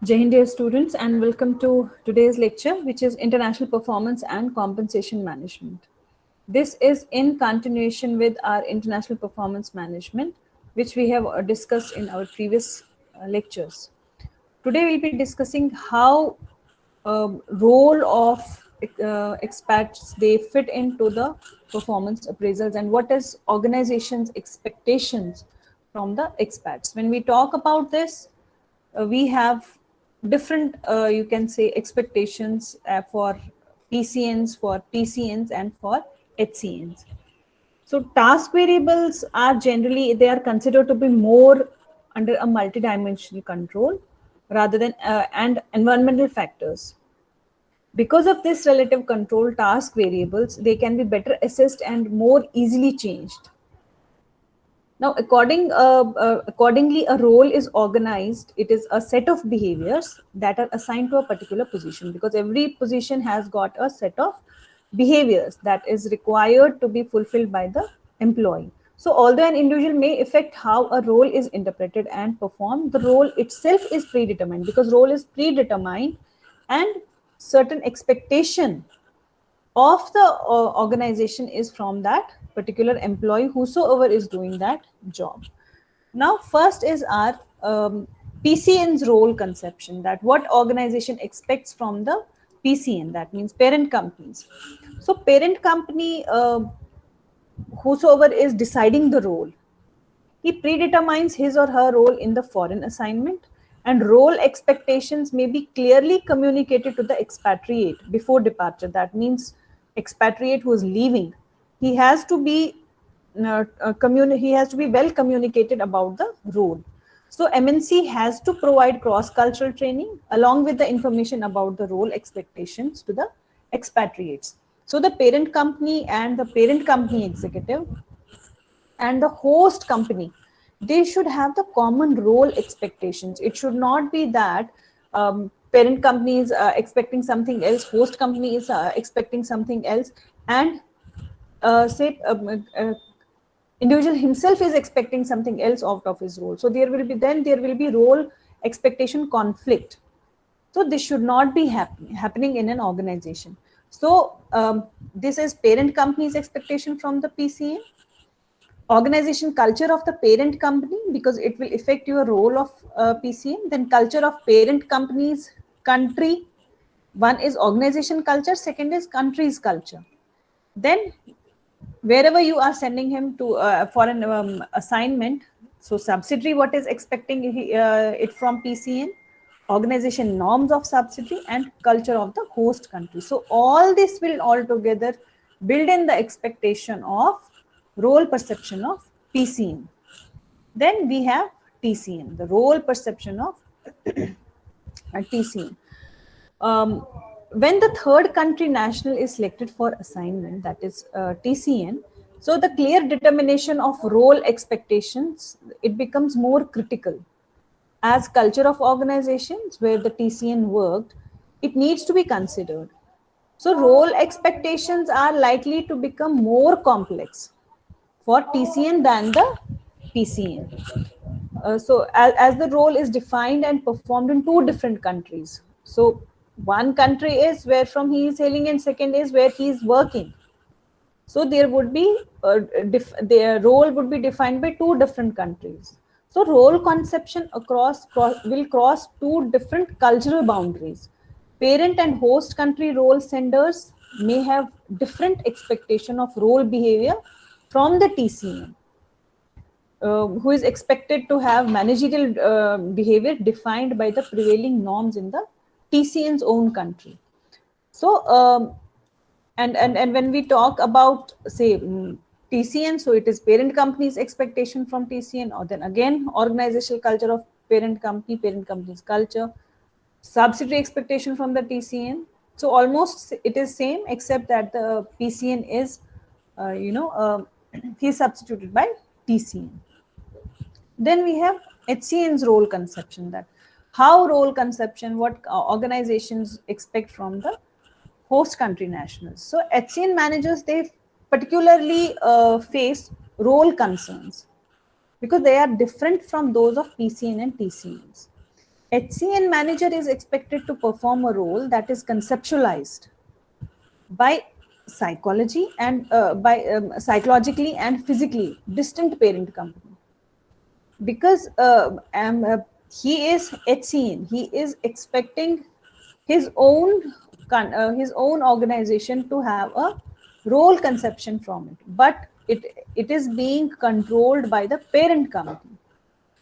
Jai Hind, dear students, and welcome to today's lecture, which is International Performance and Compensation Management. This is in continuation with our International Performance Management, which we have discussed in our previous lectures. Today, we'll be discussing how role of expats they fit into the performance appraisals and what is organizations' expectations from the expats. When we talk about this, we have different you can say expectations for PCNs, for TCNs, and for HCNs. So task variables are generally they are considered to be more under a multidimensional control rather than and environmental factors. Because of this relative control, task variables they can be better assessed and more easily changed. Now, accordingly, a role is organized. It is a set of behaviors that are assigned to a particular position because every position has got a set of behaviors that is required to be fulfilled by the employee. So, although an individual may affect how a role is interpreted and performed, the role itself is predetermined because role is predetermined and certain expectation of the organization is from that particular employee whosoever is doing that job. Now first is our PCN's role conception, that what organization expects from the PCN, that means parent companies. So parent company whosoever is deciding the role, he predetermines his or her role in the foreign assignment, and role expectations may be clearly communicated to the expatriate before departure. That means expatriate who is leaving, he has to be he has to be well communicated about the role. So MNC has to provide cross-cultural training along with the information about the role expectations to the expatriates. So the parent company and the parent company executive and the host company, they should have the common role expectations. It should not be that parent company is expecting something else, host company is expecting something else, and say individual himself is expecting something else out of his role. So there will be role expectation conflict. So this should not be happening in an organization. So this is parent company's expectation from the PCA. Organization culture of the parent company, because it will affect your role of PCM. Then culture of parent company's country. One is organization culture, second is country's culture. Then wherever you are sending him to for an assignment, so subsidiary what is expecting it from PCN, organization norms of subsidiary, and culture of the host country. So all this will all together build in the expectation of role perception of PCN. Then we have TCN, the role perception of TCN. When the third country national is selected for assignment, that is TCN, so the clear determination of role expectations, it becomes more critical. As culture of organizations where the TCN worked, it needs to be considered. So role expectations are likely to become more complex for TCN than the PCN. So as the role is defined and performed in two different countries. So one country is where from he is hailing and second is where he is working. So there would be their role would be defined by two different countries. So role conception will cross two different cultural boundaries. Parent and host country role senders may have different expectation of role behavior from the TCM, who is expected to have managerial behavior defined by the prevailing norms in the TCN's own country. So, and when we talk about say TCN, so it is parent company's expectation from TCN, or then again organizational culture of parent company's culture, subsidiary expectation from the TCN. So almost it is same except that the PCN is, he is substituted by TCN. Then we have HCN's role conception, that how role conception, what organizations expect from the host country nationals. So HCN managers, they particularly face role concerns because they are different from those of PCN and TCNs. HCN manager is expected to perform a role that is conceptualized by psychology and by psychologically and physically distant parent company, because he is HCN, he is expecting his own organization to have a role conception from it, but it is being controlled by the parent company.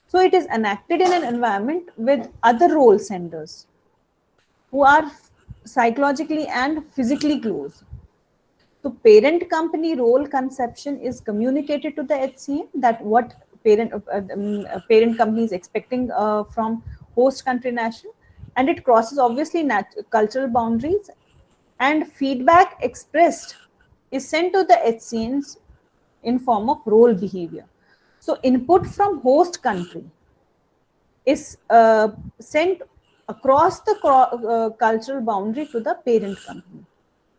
So it is enacted in an environment with other role senders who are psychologically and physically close. So parent company role conception is communicated to the HCM, that what parent company is expecting from host country national, and it crosses obviously cultural boundaries, and feedback expressed is sent to the HCMs in form of role behavior. So input from host country is sent across the cultural boundary to the parent company.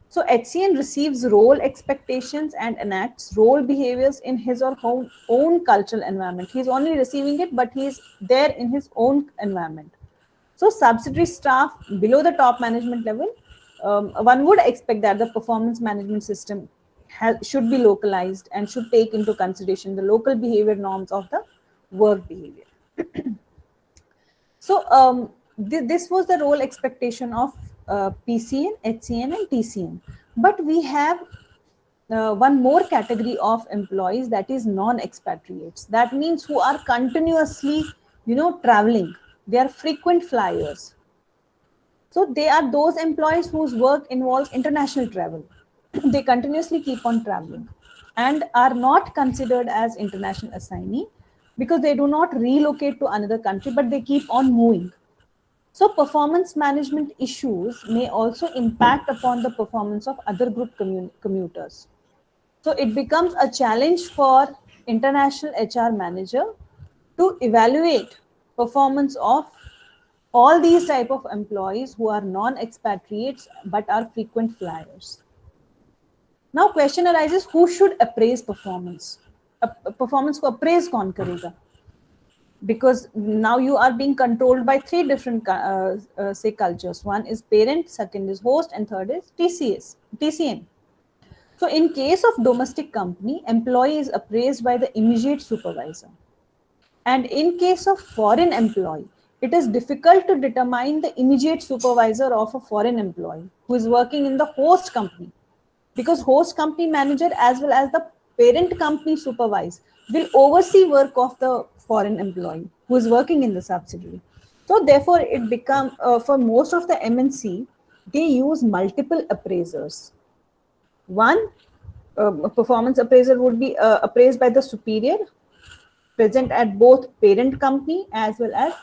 So HCN receives role expectations and enacts role behaviors in his or her own cultural environment. He's only receiving it, but he's there in his own environment. So subsidiary staff below the top management level, one would expect that the performance management system should be localized and should take into consideration the local behavior norms of the work behavior. So this was the role expectation of PCN, HCN, and TCN. But we have one more category of employees, that is non-expatriates. That means who are continuously, traveling. They are frequent flyers. So they are those employees whose work involves international travel. They continuously keep on traveling and are not considered as international assignee because they do not relocate to another country, but they keep on moving. So performance management issues may also impact upon the performance of other group commuters. So it becomes a challenge for international HR manager to evaluate performance of all these type of employees who are non-expatriates but are frequent flyers. Now question arises, who should appraise performance? Performance को appraise कौन करेगा? Because now you are being controlled by three different say cultures. One is parent, second is host, and third is TCN. So in case of domestic company, employee is appraised by the immediate supervisor. And in case of foreign employee, it is difficult to determine the immediate supervisor of a foreign employee who is working in the host company, because host company manager as well as the parent company supervisor will oversee work of the foreign employee who is working in the subsidiary. So therefore it become for most of the MNC, they use multiple appraisers. One performance appraiser would be appraised by the superior present at both parent company as well as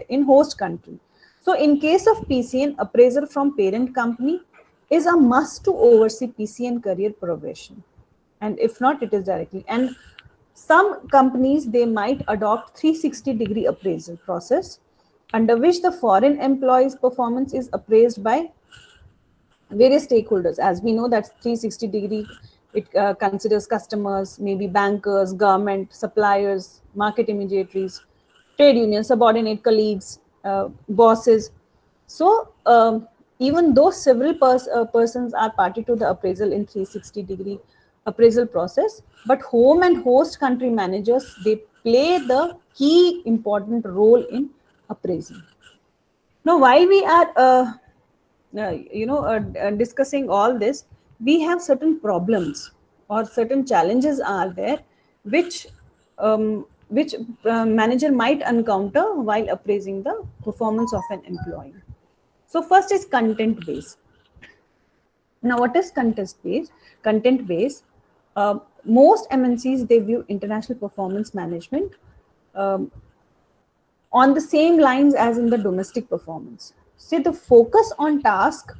in host country. So in case of PCN, appraiser from parent company is a must to oversee PCN career progression, and if not, it is directly. And some companies, they might adopt 360-degree appraisal process, under which the foreign employee's performance is appraised by various stakeholders. As we know, that 360-degree, it considers customers, maybe bankers, government, suppliers, market intermediaries, trade unions, subordinate colleagues, bosses. So even though several persons are party to the appraisal in 360-degree appraisal process, but home and host country managers, they play the key important role in appraisal. Now, while we are discussing all this, we have certain problems or certain challenges are there which manager might encounter while appraising the performance of an employee. So first is content base. Now what is content base? Most MNCs, they view international performance management on the same lines as in the domestic performance. See, the focus on task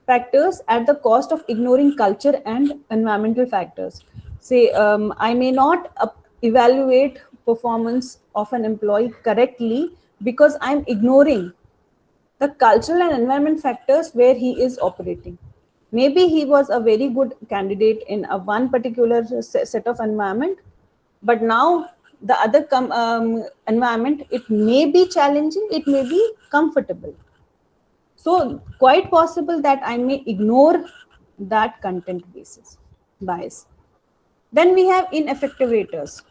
factors at the cost of ignoring culture and environmental factors. Say, I may not evaluate performance of an employee correctly because I'm ignoring the cultural and environment factors where he is operating. Maybe he was a very good candidate in a one particular set of environment, but now the other environment, it may be challenging, it may be comfortable. So quite possible that I may ignore that content basis bias. Then we have ineffective raters.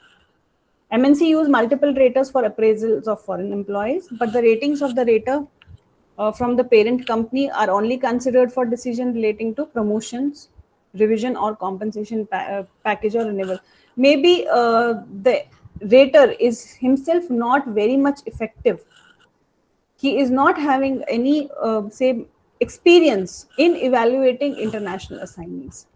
MNC use multiple raters for appraisals of foreign employees, but the ratings of the rater from the parent company are only considered for decision relating to promotions, revision or compensation package or renewal. Maybe the rater is himself not very much effective. He is not having any, say, experience in evaluating international assignments.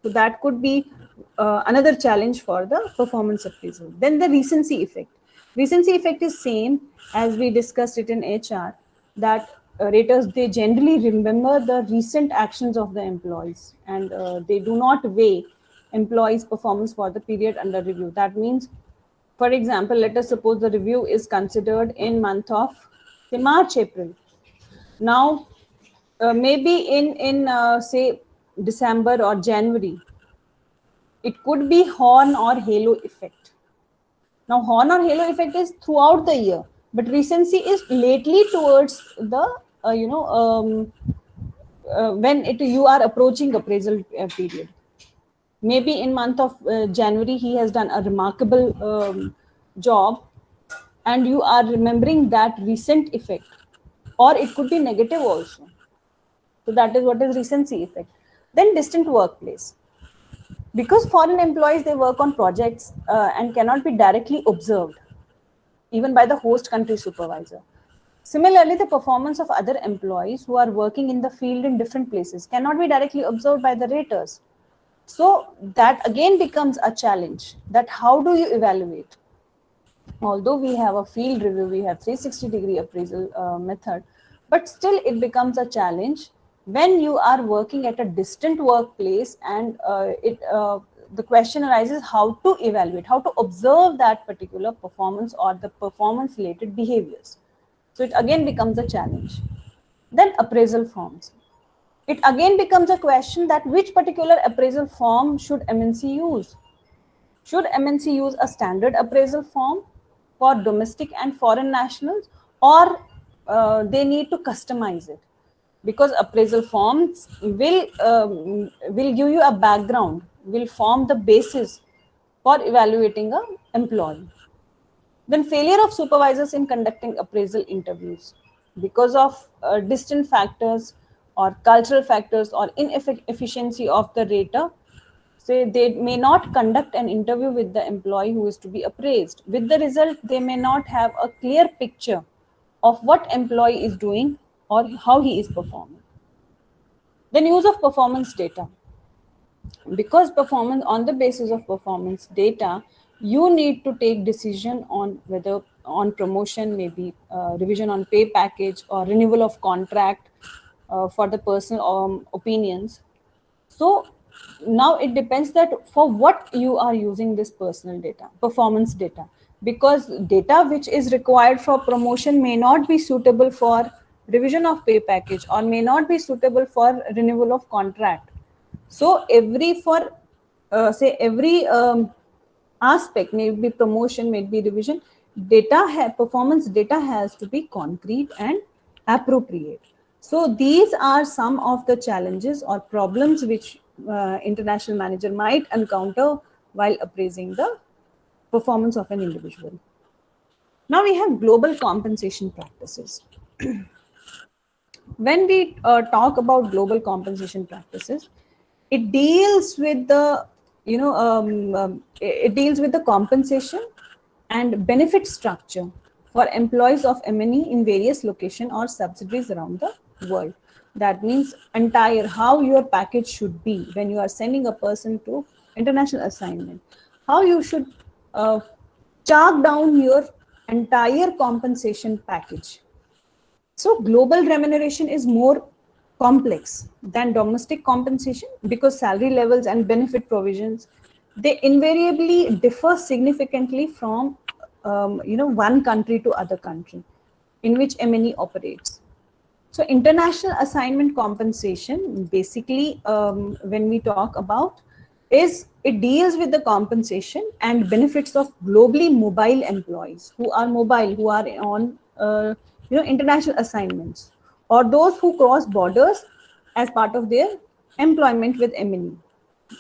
So that could be another challenge for the performance appraisal. Then the recency effect. Recency effect is same as we discussed it in HR, that raters, they generally remember the recent actions of the employees, and they do not weigh employees' performance for the period under review. That means, for example, let us suppose the review is considered in month of, say, March, April. Now, maybe in say December or January, it could be horn or halo effect. Now, horn or halo effect is throughout the year, but recency is lately towards the when you are approaching appraisal period. Maybe in month of January he has done a remarkable job, and you are remembering that recent effect, or it could be negative also. So that is what is recency effect. Then distant workplace. Because foreign employees, they work on projects and cannot be directly observed even by the host country supervisor. Similarly, the performance of other employees who are working in the field in different places cannot be directly observed by the raters. So that again becomes a challenge, that how do you evaluate? Although we have a field review, we have 360-degree appraisal method, but still it becomes a challenge when you are working at a distant workplace, and the question arises how to evaluate, how to observe that particular performance or the performance related behaviors. So it again becomes a challenge. Then appraisal forms. It again becomes a question that which particular appraisal form should MNC use? Should MNC use a standard appraisal form for domestic and foreign nationals, or they need to customize it? Because appraisal forms will give you a background, will form the basis for evaluating an employee. Then failure of supervisors in conducting appraisal interviews because of distant factors or cultural factors or inefficiency of the rater. Say they may not conduct an interview with the employee who is to be appraised. With the result, they may not have a clear picture of what employee is doing or how he is performing. Then use of performance data. Because performance, on the basis of performance data, you need to take decision on whether on promotion, maybe revision on pay package or renewal of contract for the personal opinions. So now it depends that for what you are using this personal data, performance data, because data which is required for promotion may not be suitable for revision of pay package or may not be suitable for renewal of contract. So every aspect, maybe promotion, maybe revision, performance data has to be concrete and appropriate. So these are some of the challenges or problems which international manager might encounter while appraising the performance of an individual. Now we have global compensation practices. When we talk about global compensation practices, it deals with the it deals with the compensation and benefit structure for employees of MNE in various locations or subsidiaries around the world. That means entire how your package should be when you are sending a person to international assignment, how you should chalk down your entire compensation package. So global remuneration is more complex than domestic compensation because salary levels and benefit provisions, they invariably differ significantly from one country to other country in which MNE operates. So international assignment compensation, basically when we talk about, is it deals with the compensation and benefits of globally mobile employees who are mobile, who are on international assignments, or those who cross borders as part of their employment with MNE.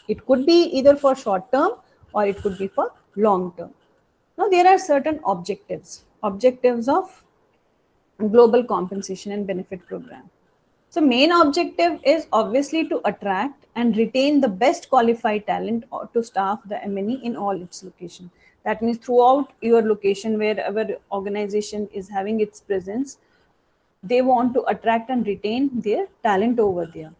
It could be either for short term or it could be for long term. Now there are certain objectives of global compensation and benefit program. So main objective is obviously to attract and retain the best qualified talent or to staff the MNE in all its location. That means throughout your location, wherever organization is having its presence, they want to attract and retain their talent over there.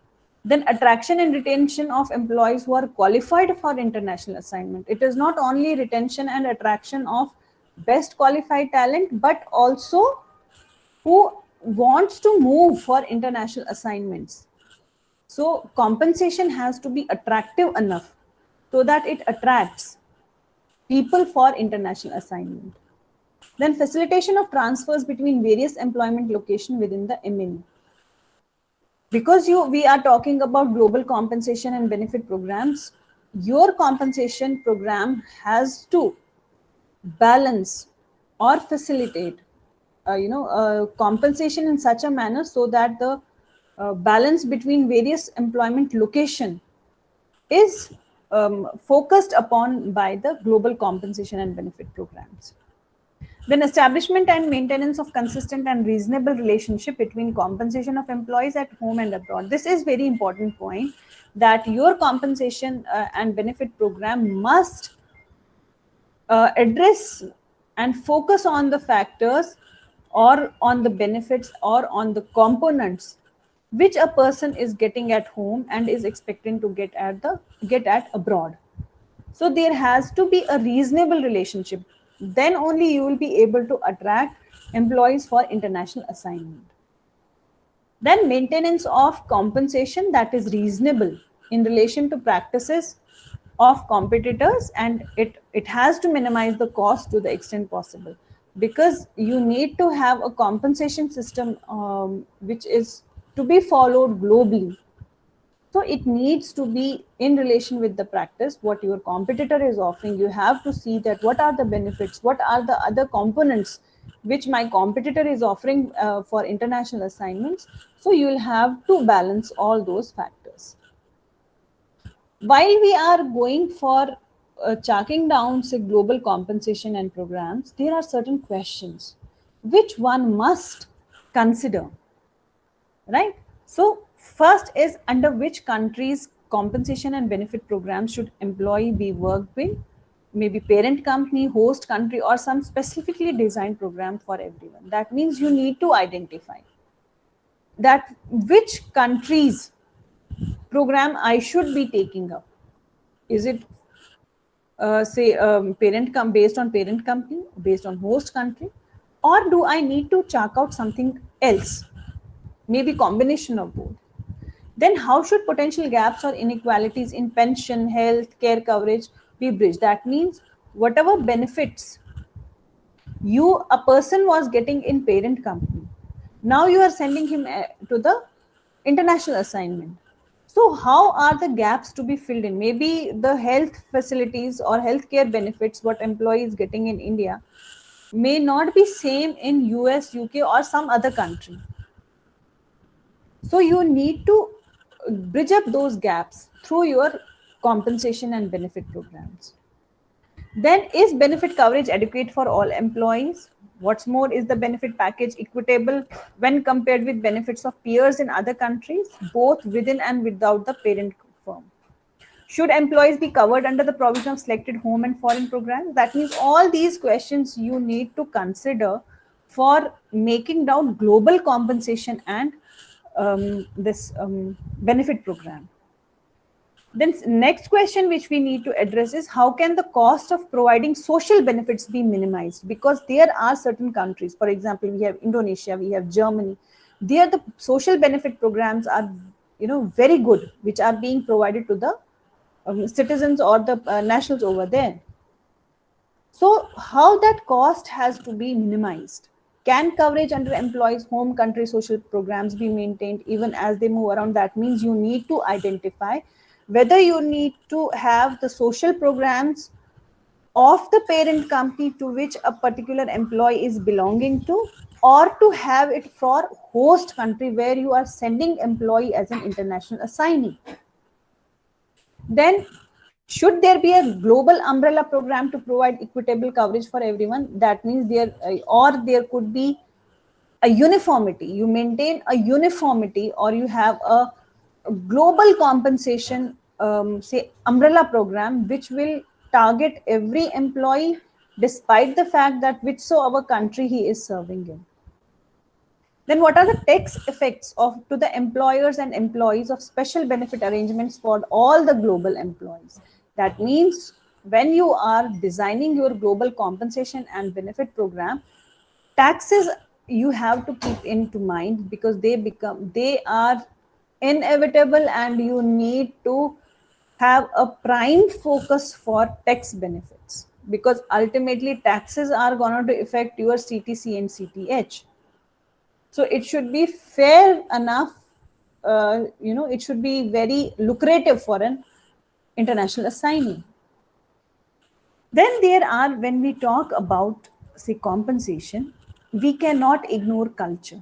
Then attraction and retention of employees who are qualified for international assignment. It is not only retention and attraction of best qualified talent, but also who wants to move for international assignments. So compensation has to be attractive enough so that it attracts people for international assignment. Then facilitation of transfers between various employment locations within the MNE. Because we are talking about global compensation and benefit programs, your compensation program has to balance or facilitate compensation in such a manner so that the balance between various employment location is focused upon by the global compensation and benefit programs. Then establishment and maintenance of consistent and reasonable relationship between compensation of employees at home and abroad. This is very important point, that your compensation and benefit program must address and focus on the factors or on the benefits or on the components which a person is getting at home and is expecting to get at abroad. So there has to be a reasonable relationship. Then only you will be able to attract employees for international assignment. Then maintenance of compensation that is reasonable in relation to practices of competitors, and it has to minimize the cost to the extent possible, because you need to have a compensation system which is to be followed globally. So it needs to be in relation with the practice, what your competitor is offering. You have to see that what are the benefits, what are the other components which my competitor is offering for international assignments. So you will have to balance all those factors. While we are going for chalking down say global compensation and programs, there are certain questions which one must consider, right? So first is, under which countries compensation and benefit programs should employee be worked with? Maybe parent company, host country, or some specifically designed program for everyone. That means you need to identify that which countries program I should be taking up. Is it based on parent company, based on host country, or do I need to check out something else? Maybe combination of both. Then how should potential gaps or inequalities in pension, health, care coverage be bridged? That means whatever benefits a person was getting in parent company, now you are sending him to the international assignment. So how are the gaps to be filled in? Maybe the health facilities or healthcare benefits what employee is getting in India may not be same in US, UK, or some other country. So you need to bridge up those gaps through your compensation and benefit programs. Then, is benefit coverage adequate for all employees? What's more, is the benefit package equitable when compared with benefits of peers in other countries, both within and without the parent firm? Should employees be covered under the provision of selected home and foreign programs? That means all these questions you need to consider for making down global compensation and this benefit program. Then next question which we need to address is, how can the cost of providing social benefits be minimized? Because there are certain countries, for example, we have Indonesia, we have Germany. There the social benefit programs are very good, which are being provided to the citizens or the nationals over there. So how that cost has to be minimized? Can coverage under employees' home country social programs be maintained even as they move around? That means you need to identify whether you need to have the social programs of the parent company to which a particular employee is belonging to, or to have it for host country where you are sending employee as an international assignee. Then should there be a global umbrella program to provide equitable coverage for everyone? That means there, or there could be a uniformity. You maintain a uniformity, or you have a global compensation, say umbrella program, which will target every employee despite the fact that whichsoever country he is serving in. Then what are the tax effects of to the employers and employees of special benefit arrangements for all the global employees? That means when you are designing your global compensation and benefit program, taxes you have to keep into mind, because they are inevitable, and you need to have a prime focus for tax benefits, because ultimately taxes are going to affect your CTC and CTH. So it should be fair enough, it should be very lucrative for an international assignee. Then there are, when we talk about, say, compensation, we cannot ignore culture.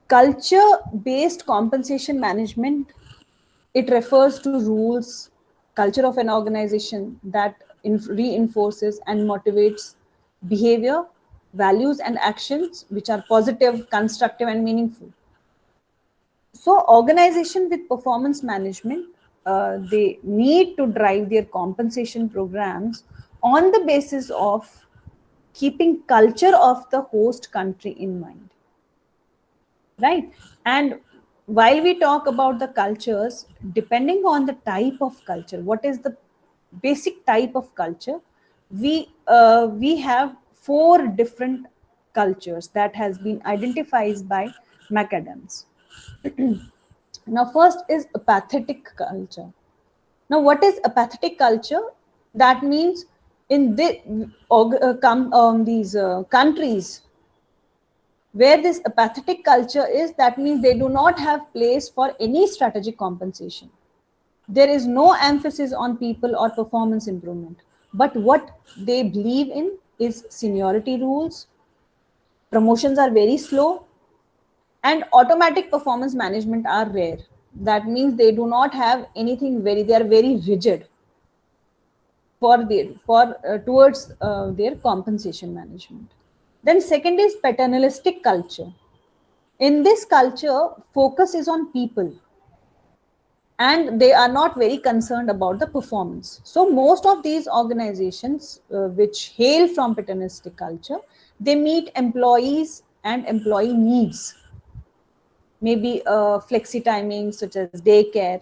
Culture based compensation management, it refers to rules, culture of an organization that reinforces and motivates behavior, values, and actions which are positive, constructive, and meaningful. So organization with performance management, they need to drive their compensation programs on the basis of keeping culture of the host country in mind, right? And while we talk about the cultures, depending on the type of culture, what is the basic type of culture, we have four different cultures that has been identified by McAdams. Now, first is apathetic culture. Now, what is apathetic culture? That means in these countries where this apathetic culture is, that means they do not have place for any strategic compensation. There is no emphasis on people or performance improvement. But what they believe in is seniority rules, promotions are very slow, and automatic performance management are rare. That means they do not have anything they are very rigid towards their compensation management. Then second is paternalistic culture. In this culture, focus is on people, and they are not very concerned about the performance. So most of these organizations which hail from paternalistic culture, they meet employees and employee needs, maybe flexi timing such as daycare,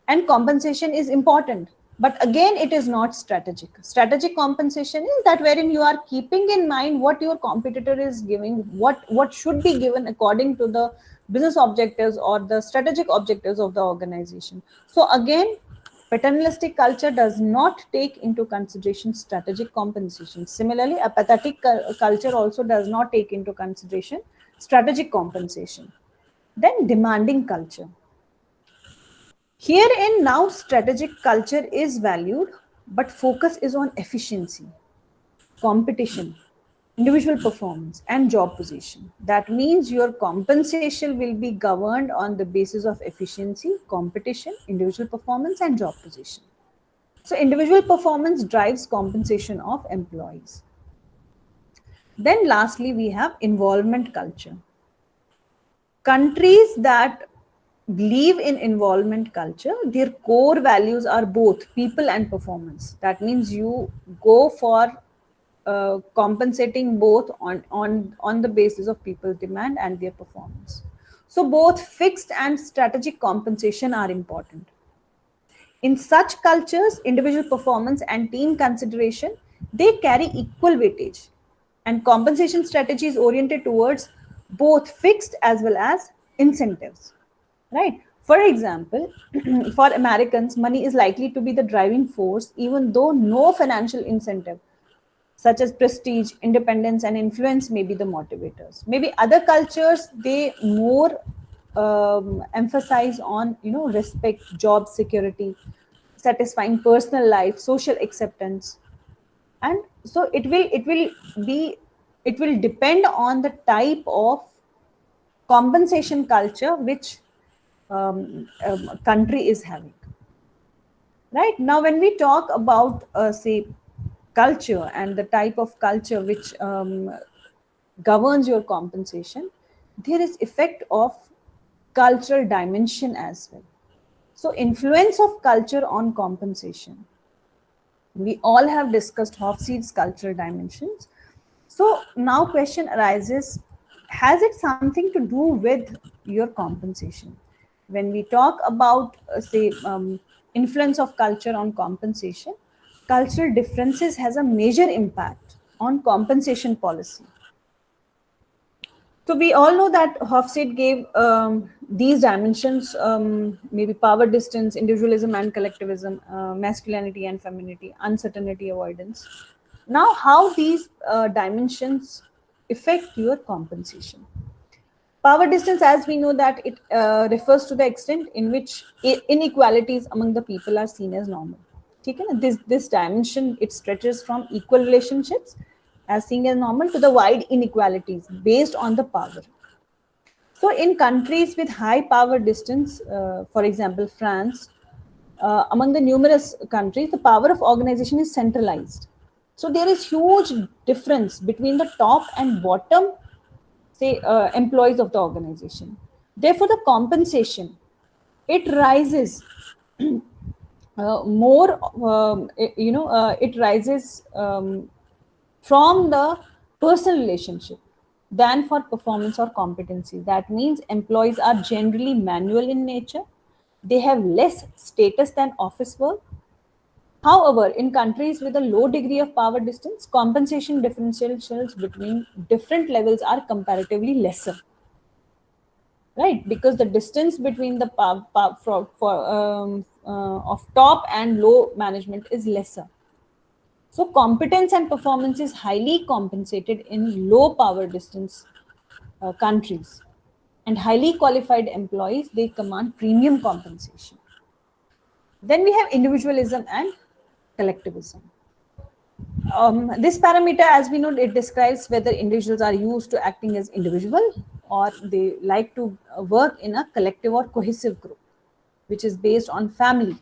and compensation is important. But again, it is not strategic. Strategic compensation is that wherein you are keeping in mind what your competitor is giving, what should be given according to the business objectives or the strategic objectives of the organization. So again, paternalistic culture does not take into consideration strategic compensation. Similarly, apathetic culture also does not take into consideration strategic compensation. Then demanding culture. Herein now strategic culture is valued, but focus is on efficiency, competition, individual performance, and job position. That means your compensation will be governed on the basis of efficiency, competition, individual performance, and job position. So individual performance drives compensation of employees. Then lastly, we have involvement culture. Countries that believe in involvement culture, their core values are both people and performance. That means you go for compensating both on the basis of people's demand and their performance. So both fixed and strategic compensation are important. In such cultures, individual performance and team consideration, they carry equal weightage, and compensation strategy is oriented towards both fixed as well as incentives, right? For example, for Americans, money is likely to be the driving force, even though no financial incentive such as prestige, independence, and influence may be the motivators. Maybe other cultures, they more emphasize on, respect, job security, satisfying personal life, social acceptance. And so it will depend on the type of compensation culture which country is having. Right now, when we talk about say culture and the type of culture which governs your compensation, there is effect of cultural dimension as well. So influence of culture on compensation, we all have discussed Hofstede's cultural dimensions. So now question arises, has it something to do with your compensation? When we talk about, say, influence of culture on compensation, cultural differences has a major impact on compensation policy. So we all know that Hofstede gave these dimensions, maybe power distance, individualism and collectivism, masculinity and femininity, uncertainty avoidance. Now, how these dimensions affect your compensation? Power distance, as we know that it refers to the extent in which inequalities among the people are seen as normal. Okay? This dimension, it stretches from equal relationships as seen as normal to the wide inequalities based on the power. So in countries with high power distance, for example, France, among the numerous countries, the power of organization is centralized. So there is huge difference between the top and bottom, say, employees of the organization. Therefore, the compensation, it rises more, it rises from the personal relationship than for performance or competency. That means employees are generally manual in nature. They have less status than office work. However, in countries with a low degree of power distance, compensation differentials between different levels are comparatively lesser. Right, because the distance between the of top and low management is lesser. So competence and performance is highly compensated in low power distance countries, and highly qualified employees, they command premium compensation. Then we have individualism and collectivism. This parameter, as we know, it describes whether individuals are used to acting as individual or they like to work in a collective or cohesive group, which is based on family,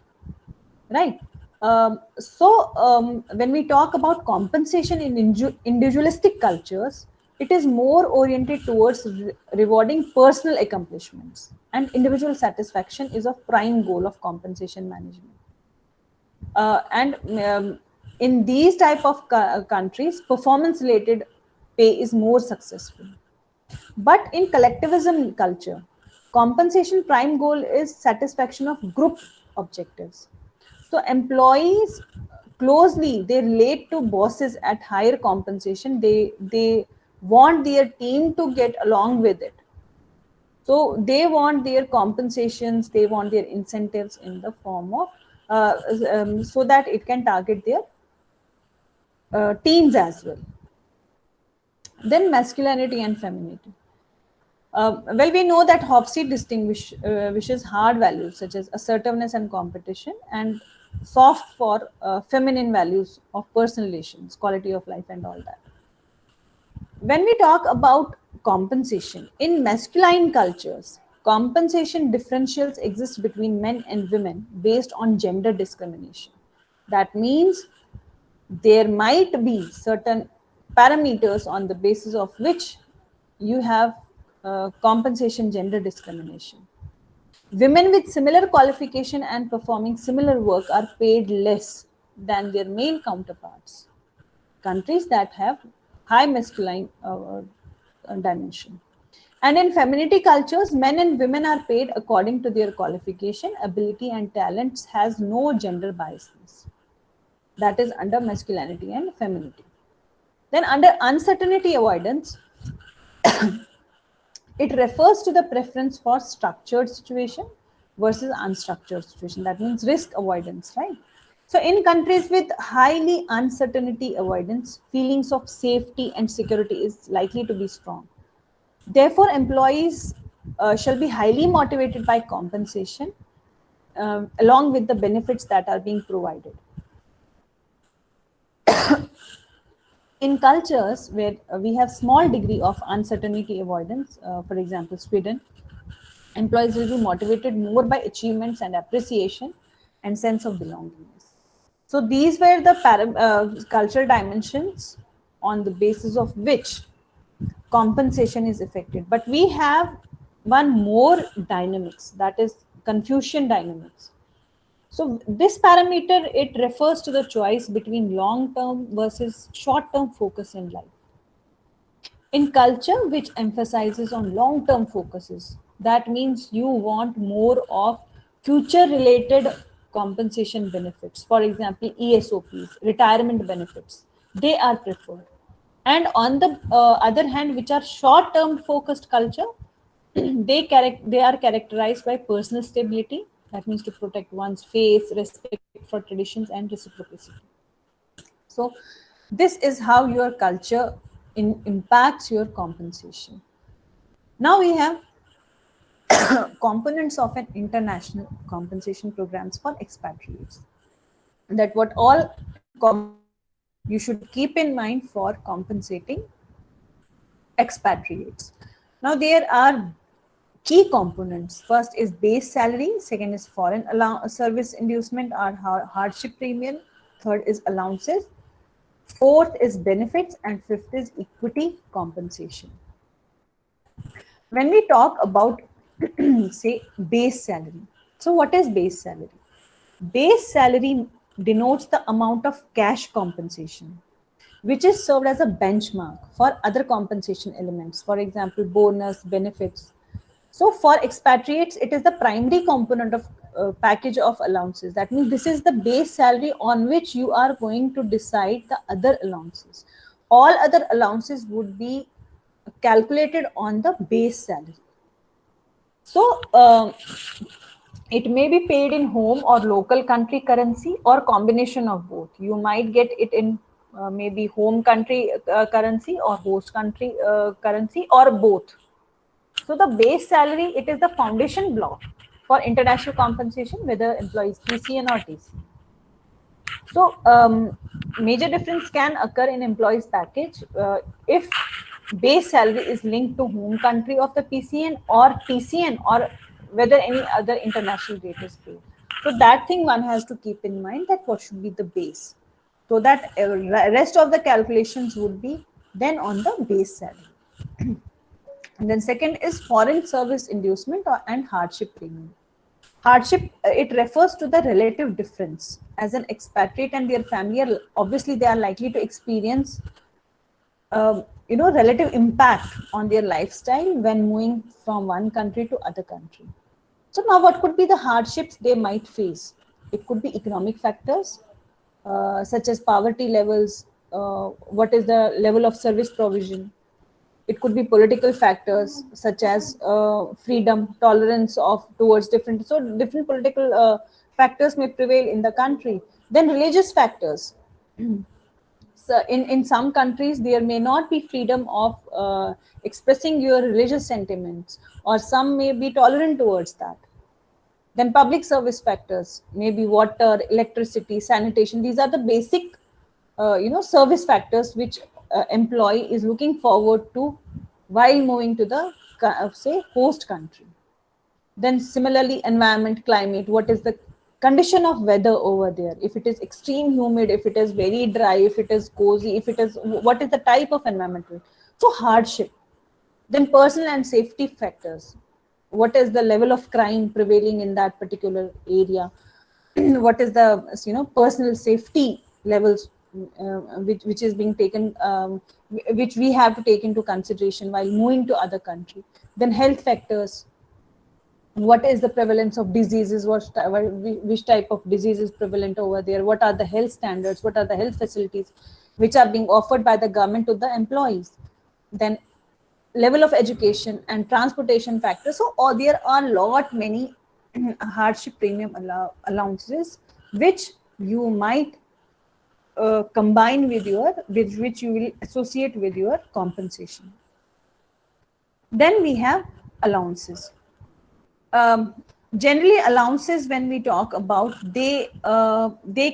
right? When we talk about compensation in individualistic cultures, it is more oriented towards rewarding personal accomplishments, and individual satisfaction is a prime goal of compensation management. And in these type of countries, performance related pay is more successful. But in collectivism culture, compensation prime goal is satisfaction of group objectives. So employees closely, they relate to bosses at higher compensation. They want their team to get along with it. So they want their compensations, they want their incentives in the form of so that it can target their teams as well. Then masculinity and femininity. Well, we know that Hofstede distinguishes hard values such as assertiveness and competition, and soft for feminine values of personal relations, quality of life, and all that. When we talk about compensation in masculine cultures, compensation differentials exist between men and women based on gender discrimination. That means there might be certain parameters on the basis of which you have compensation gender discrimination. Women with similar qualification and performing similar work are paid less than their male counterparts. Countries that have high masculine dimension. And in femininity cultures, men and women are paid according to their qualification, ability, and talents, has no gender biasness. That is under masculinity and femininity. Then under uncertainty avoidance, it refers to the preference for structured situation versus unstructured situation. That means risk avoidance, right? So in countries with highly uncertainty avoidance, feelings of safety and security is likely to be strong. Therefore, employees shall be highly motivated by compensation along with the benefits that are being provided. In cultures where we have small degree of uncertainty avoidance, for example, Sweden, employees will be motivated more by achievements and appreciation and sense of belongingness. So these were the cultural dimensions on the basis of which compensation is affected. But we have one more dynamics, that is Confucian dynamics. So this parameter, it refers to the choice between long-term versus short-term focus in life. In culture which emphasizes on long-term focuses, that means you want more of future-related compensation benefits. For example, ESOPs, retirement benefits, they are preferred. And on the other hand, which are short-term focused culture, they are characterized by personal stability, that means to protect one's faith, respect for traditions, and reciprocity. So this is how your culture impacts your compensation. Now we have components of an international compensation programs for expatriates. That what all you should keep in mind for compensating expatriates. Now there are key components. First is base salary, second is foreign service inducement or hardship premium, third is allowances, fourth is benefits, and fifth is equity compensation. When we talk about say base salary, so what is base salary? Base salary denotes the amount of cash compensation which is served as a benchmark for other compensation elements, for example bonus, benefits. So for expatriates, it is the primary component of package of allowances. That means this is the base salary on which you are going to decide the other allowances. All other allowances would be calculated on the base salary. So it may be paid in home or local country currency or combination of both. You might get it in maybe home country currency or host country currency or both. So the base salary, it is the foundation block for international compensation, whether employees PCN or TCN. So major difference can occur in employees package if base salary is linked to home country of the PCN or TCN, or whether any other international rate is paid. So that thing one has to keep in mind, that what should be the base. So that rest of the calculations would be then on the base salary. And then second is foreign service inducement and hardship premium. Hardship, it refers to the relative difference. As an expatriate and their family are, obviously they are likely to experience relative impact on their lifestyle when moving from one country to other country. So now what could be the hardships they might face? It could be economic factors such as poverty levels, what is the level of service provision. It could be political factors such as freedom, tolerance of towards different, so different political factors may prevail in the country. Then religious factors. So in some countries, there may not be freedom of expressing your religious sentiments, or some may be tolerant towards that. Then public service factors, maybe water, electricity, sanitation. These are the basic, service factors which employee is looking forward to while moving to the, say, host country. Then similarly, environment, climate, what is the condition of weather over there? If it is extreme humid, if it is very dry, if it is cozy, if it is, what is the type of environment? So hardship. Then personal and safety factors. What is the level of crime prevailing in that particular area? What is the personal safety levels which is being taken, which we have to take into consideration while moving to other country. Then health factors. What is the prevalence of diseases? Which type of disease is prevalent over there? What are the health standards? What are the health facilities which are being offered by the government to the employees? Then level of education and transportation factors. So there are many hardship premium allowances which you might combine with which you will associate with your compensation. Then we have allowances. Generally, allowances, when we talk about, they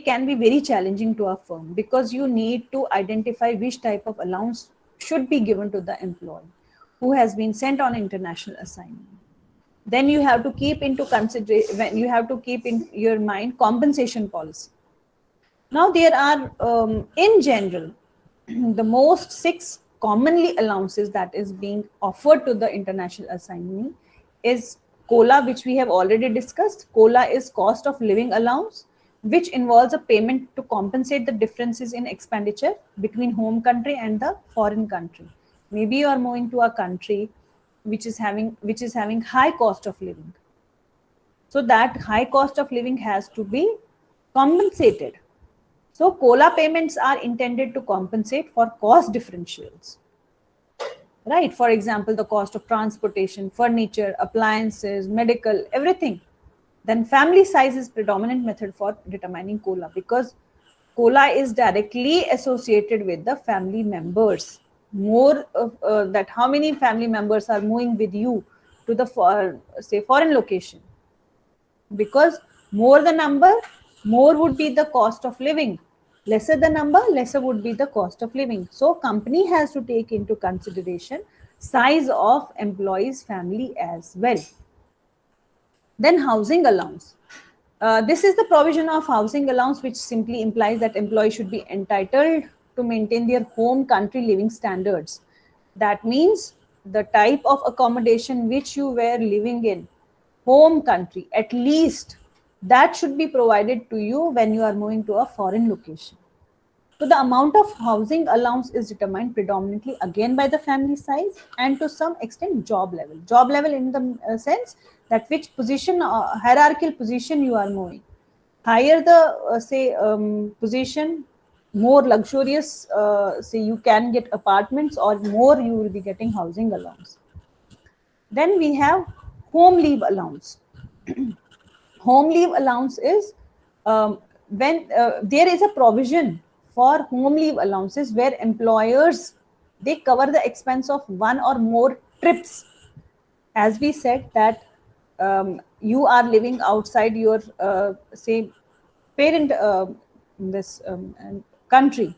can be very challenging to a firm, because you need to identify which type of allowance should be given to the employee who has been sent on international assignment. Then you have to keep into consideration, when you have to keep in your mind compensation policy. Now there are, in general, the most 6 commonly allowances that is being offered to the international assignee is COLA, which we have already discussed. COLA is cost of living allowance, which involves a payment to compensate the differences in expenditure between home country and the foreign country. Maybe you are moving to a country which is having high cost of living. So that high cost of living has to be compensated. So COLA payments are intended to compensate for cost differentials, right? For example, the cost of transportation, furniture, appliances, medical, everything. Then family size is predominant method for determining COLA, because COLA is directly associated with the family members. More of that, how many family members are moving with you to the foreign location, because more the number, more would be the cost of living. Lesser the number, lesser would be the cost of living. So company has to take into consideration size of employees family as well. Then housing allowance. This is the provision of housing allowance, which simply implies that employees should be entitled to maintain their home country living standards. That means the type of accommodation which you were living in home country, at least that should be provided to you when you are moving to a foreign location. So the amount of housing allowance is determined predominantly again by the family size and to some extent job level. Job level in the sense that which position, hierarchical position you are moving. Higher the position, more luxurious, say you can get apartments, or more you will be getting housing allowance. Then we have home leave allowance. Home leave allowance is when there is a provision for home leave allowances where employers, they cover the expense of one or more trips. As we said that you are living outside your say parent this country,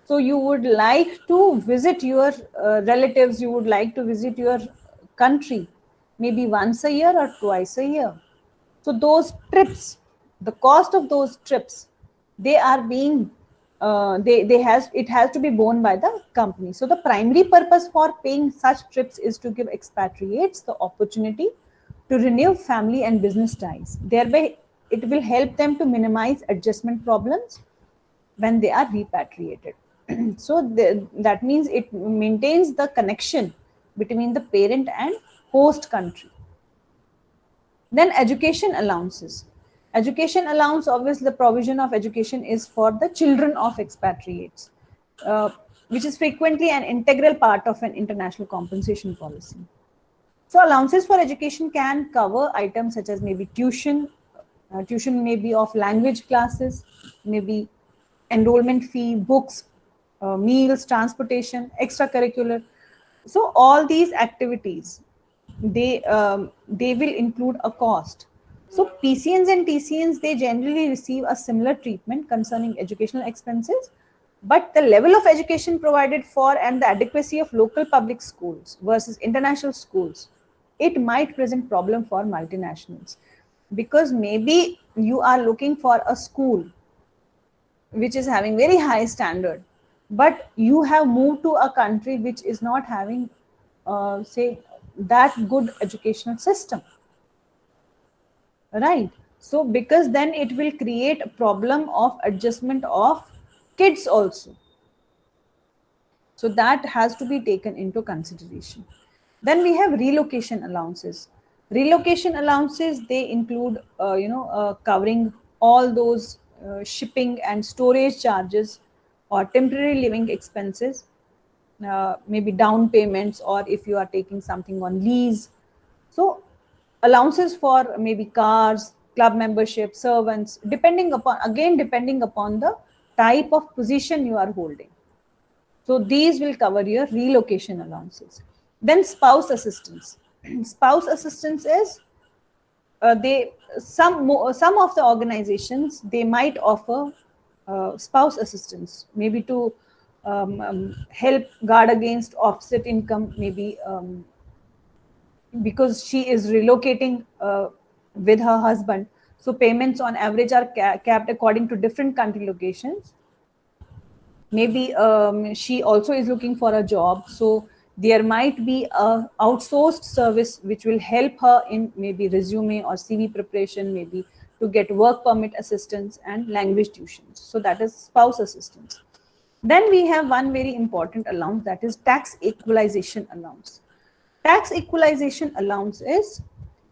so you would like to visit your relatives, you would like to visit your country maybe once a year or twice a year. So those trips, the cost of those trips, they are being they has it has to be borne by the company. So the primary purpose for paying such trips is to give expatriates the opportunity to renew family and business ties. Thereby, it will help them to minimize adjustment problems when they are repatriated. So that means it maintains the connection between the parent and host country. Then education allowances. Education allowance, obviously the provision of education is for the children of expatriates, which is frequently an integral part of an international compensation policy. So allowances for education can cover items such as maybe tuition. Tuition may be of language classes, maybe enrollment fee, books, meals, transportation, extracurricular. So all these activities, they will include a cost. So PCNs and TCNs, they generally receive a similar treatment concerning educational expenses, but the level of education provided for and the adequacy of local public schools versus international schools, it might present problem for multinationals, because maybe you are looking for a school which is having very high standard, but you have moved to a country which is not having say that good educational system, right? So because then it will create a problem of adjustment of kids also. So that has to be taken into consideration. Then we have relocation allowances. Relocation allowances, they include covering all those shipping and storage charges or temporary living expenses, maybe down payments, or if you are taking something on lease. So allowances for maybe cars, club membership, servants, depending upon the type of position you are holding. So these will cover your relocation allowances. Then spouse assistance. Spouse assistance is some of the organizations, they might offer spouse assistance, maybe to help guard against offset income, maybe because she is relocating with her husband. So payments on average are capped according to different country locations. Maybe she also is looking for a job, so there might be a outsourced service which will help her in maybe resume or CV preparation, maybe to get work permit assistance and language tuitions. So that is spouse assistance. Then we have one very important allowance, that is tax equalization allowance. Tax equalization allowance is,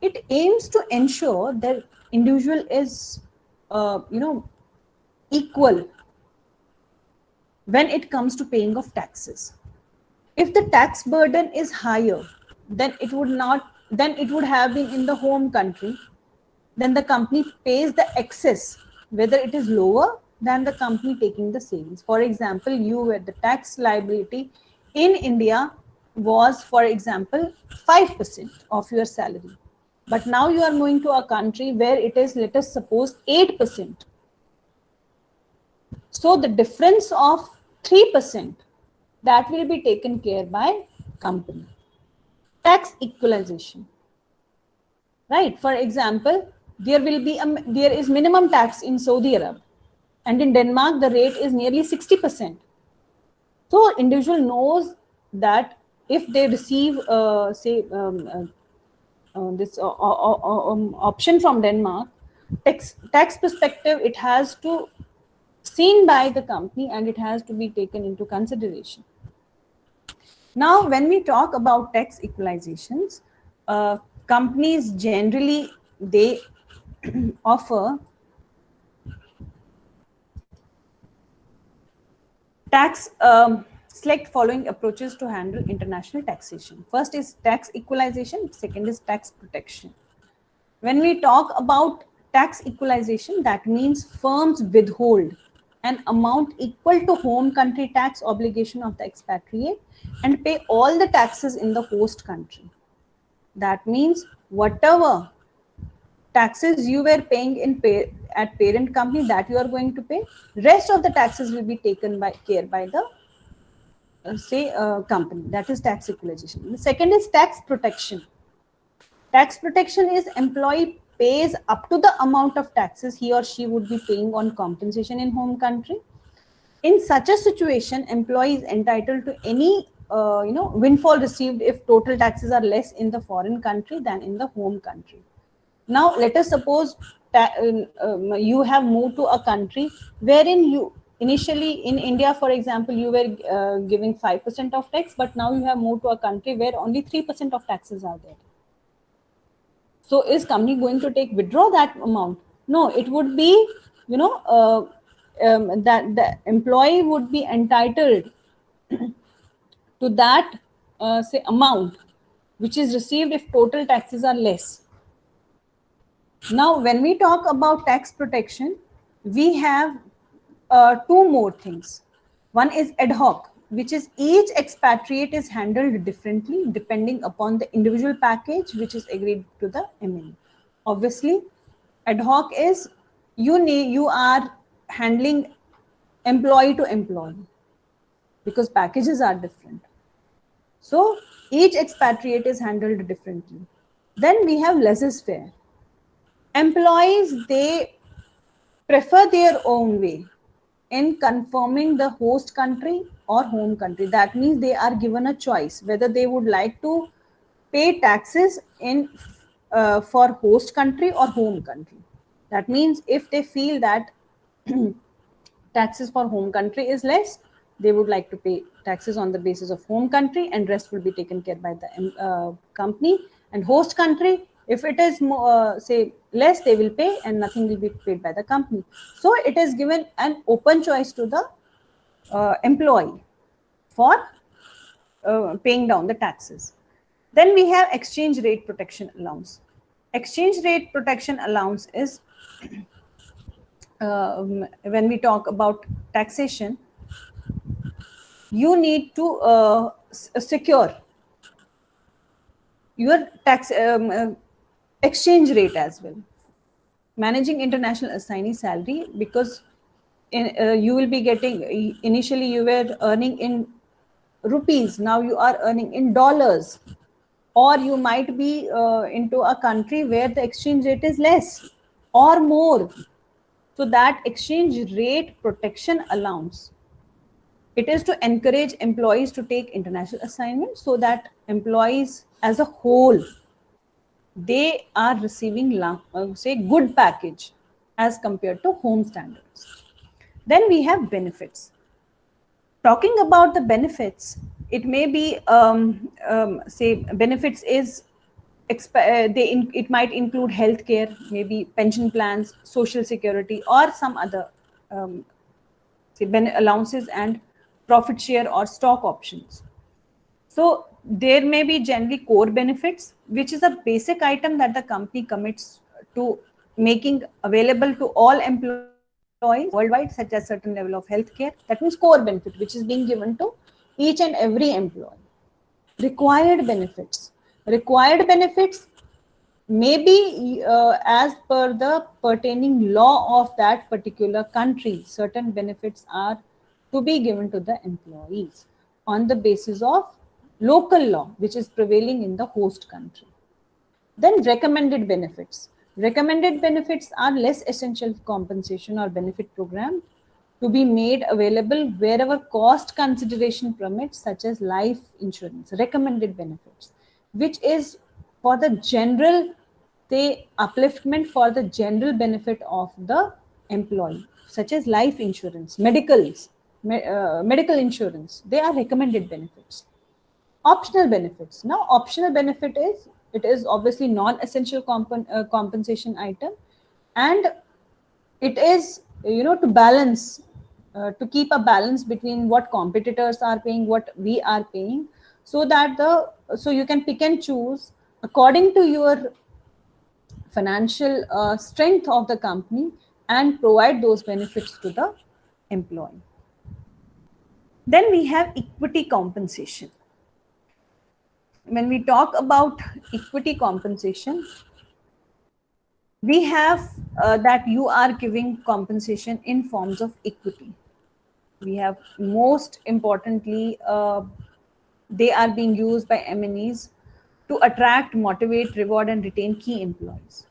it aims to ensure that individual is equal when it comes to paying of taxes. If the tax burden is higher, then it would have been in the home country, then the company pays the excess, whether it is lower than the company taking the savings. For example, the tax liability in India was, for example, 5% of your salary. But now you are moving to a country where it is, let us suppose, 8%. So the difference of 3%, that will be taken care by company. Tax equalization. Right? For example, there is minimum tax in Saudi Arabia, and in Denmark the rate is nearly 60%. So individual knows that if they receive this option from Denmark, tax perspective, it has to seen by the company and it has to be taken into consideration. Now, when we talk about tax equalizations, companies generally, they offer tax select following approaches to handle international taxation. First is tax equalization, second is tax protection. When we talk about tax equalization, that means firms withhold an amount equal to home country tax obligation of the expatriate and pay all the taxes in the host country. That means whatever taxes you were paying at parent company, that you are going to pay. Rest of the taxes will be taken care by the company. That is tax equalization. The second is tax protection. Tax protection is employee pays up to the amount of taxes he or she would be paying on compensation in home country. In such a situation, employee is entitled to any windfall received if total taxes are less in the foreign country than in the home country. Now, let us suppose you have moved to a country wherein you initially in India, for example, you were giving 5% of tax, but now you have moved to a country where only 3% of taxes are there. So is company going to withdraw that amount? No, it would be, that the employee would be entitled to that amount which is received if total taxes are less. Now, when we talk about tax protection, we have two more things. One is ad hoc, which is each expatriate is handled differently depending upon the individual package which is agreed to the MNE. Obviously, ad hoc is you are handling employee to employee because packages are different. So each expatriate is handled differently. Then we have laissez-faire. Employees, they prefer their own way in confirming the host country or home country. That means they are given a choice whether they would like to pay taxes for host country or home country. That means if they feel that taxes for home country is less, they would like to pay taxes on the basis of home country and rest will be taken care by the company. And host country, if it is say less, they will pay and nothing will be paid by the company. So it is given an open choice to the employee for paying down the taxes. Then we have exchange rate protection allowance. Exchange rate protection allowance is when we talk about taxation, you need to secure your exchange rate as well. Managing international assignee salary, because you will be getting, initially you were earning in rupees, now you are earning in dollars, or you might be into a country where the exchange rate is less or more. So that exchange rate protection allowance, it is to encourage employees to take international assignments, so that employees as a whole, they are receiving say good package as compared to home standards. Then we have benefits. Talking about the benefits, it may be say benefits is it might include healthcare, maybe pension plans, social security, or some other say allowances and profit share or stock options. So there may be generally core benefits, which is a basic item that the company commits to making available to all employees worldwide, such as certain level of healthcare. That means core benefit, which is being given to each and every employee. Required benefits. Required benefits may be as per the pertaining law of that particular country. Certain benefits are to be given to the employees on the basis of local law, which is prevailing in the host country. Then recommended benefits. Recommended benefits are less essential compensation or benefit program to be made available wherever cost consideration permits, such as life insurance. Recommended benefits, which is for the general, say, upliftment for the general benefit of the employee, such as life insurance, medical insurance. They are recommended benefits. Optional benefits. Now, optional benefit is, it is obviously non-essential compensation item, and it is, to balance, to keep a balance between what competitors are paying, what we are paying, so that so you can pick and choose according to your financial strength of the company and provide those benefits to the employee. Then we have equity compensation. When we talk about equity compensation, we have that you are giving compensation in forms of equity. We have, most importantly, they are being used by M&Es to attract, motivate, reward, and retain key employees.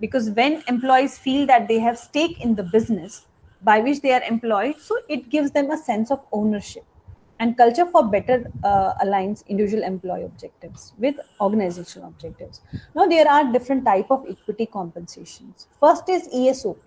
Because when employees feel that they have stake in the business by which they are employed, so it gives them a sense of ownership. And culture for better aligns individual employee objectives with organizational objectives. Now, there are different type of equity compensations. First is ESOP.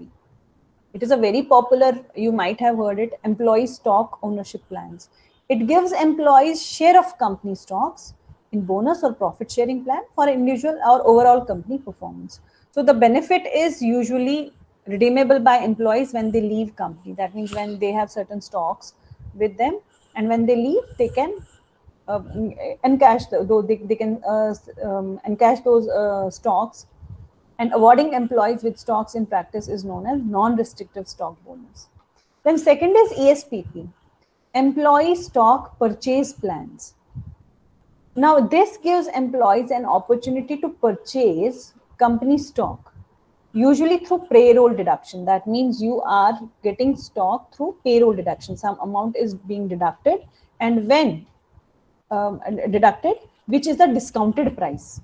It is a very popular, you might have heard it, employee stock ownership plans. It gives employees share of company stocks in bonus or profit sharing plan for individual or overall company performance. So the benefit is usually redeemable by employees when they leave company. That means when they have certain stocks with them, and when they leave, they can encash, they can encash those stocks. And awarding employees with stocks in practice is known as non-restrictive stock bonus. Then second is ESPP, employee stock purchase plans. Now, this gives employees an opportunity to purchase company stock, usually through payroll deduction. That means you are getting stock through payroll deduction. Some amount is being deducted, and when deducted, which is the discounted price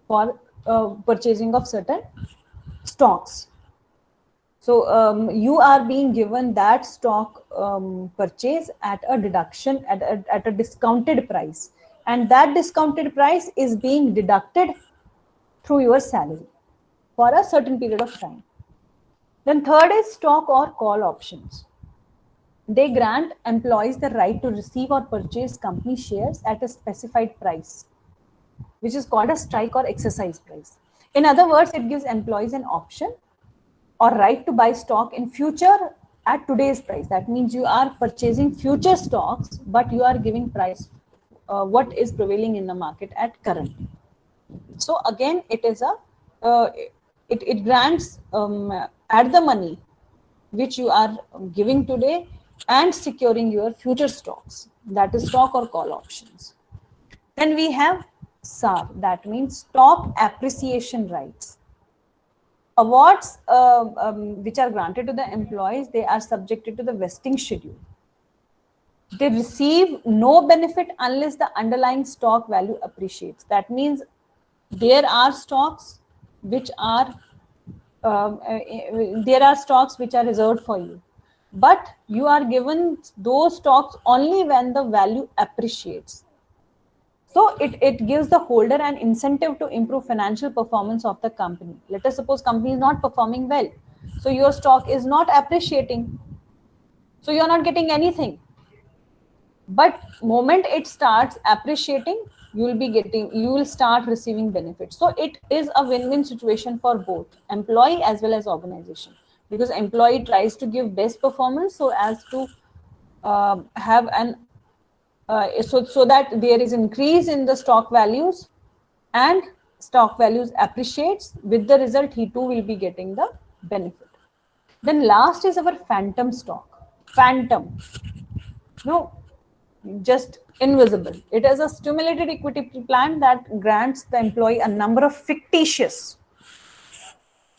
for purchasing of certain stocks. So you are being given that stock purchase at a deduction, at a discounted price, and that discounted price is being deducted through your salary for a certain period of time. Then third is stock or call options. They grant employees the right to receive or purchase company shares at a specified price, which is called a strike or exercise price. In other words, it gives employees an option or right to buy stock in future at today's price. That means you are purchasing future stocks, but you are giving price what is prevailing in the market at current. So again, it is it grants at the money which you are giving today and securing your future stocks. That is stock or call options. Then we have SAR, that means stock appreciation rights. Awards which are granted to the employees, they are subjected to the vesting schedule. They receive no benefit unless the underlying stock value appreciates. That means there are stocks which are there are stocks which are reserved for you, but you are given those stocks only when the value appreciates. So it gives the holder an incentive to improve financial performance of the company. Let us suppose company is not performing well, so your stock is not appreciating, so you are not getting anything. But moment it starts appreciating, you will start receiving benefits. So it is a win-win situation for both employee as well as organization, because employee tries to give best performance so as to have an so that there is increase in the stock values and stock values appreciates, with the result he too will be getting the benefit. Then last is our phantom stock. Phantom, no, just invisible. It is a stimulated equity plan that grants the employee a number of fictitious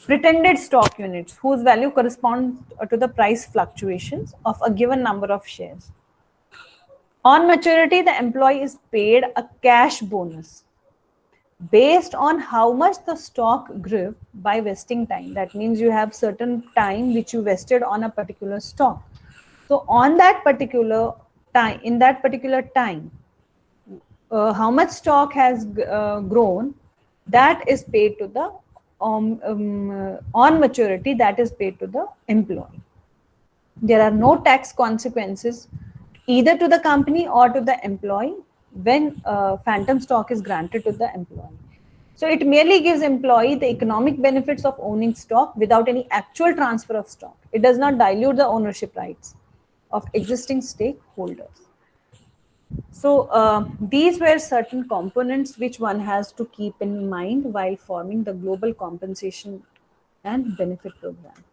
pretended stock units whose value corresponds to the price fluctuations of a given number of shares. On maturity, the employee is paid a cash bonus based on how much the stock grew by vesting time. That means you have certain time which you vested on a particular stock. So on that particular time, in that particular time, how much stock has grown, that is paid to the on maturity, that is paid to the employee. There are no tax consequences either to the company or to the employee when phantom stock is granted to the employee. So it merely gives employee the economic benefits of owning stock without any actual transfer of stock. It does not dilute the ownership rights of existing stakeholders. So these were certain components which one has to keep in mind while forming the global compensation and benefit program.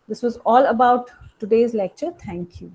This was all about today's lecture. Thank you.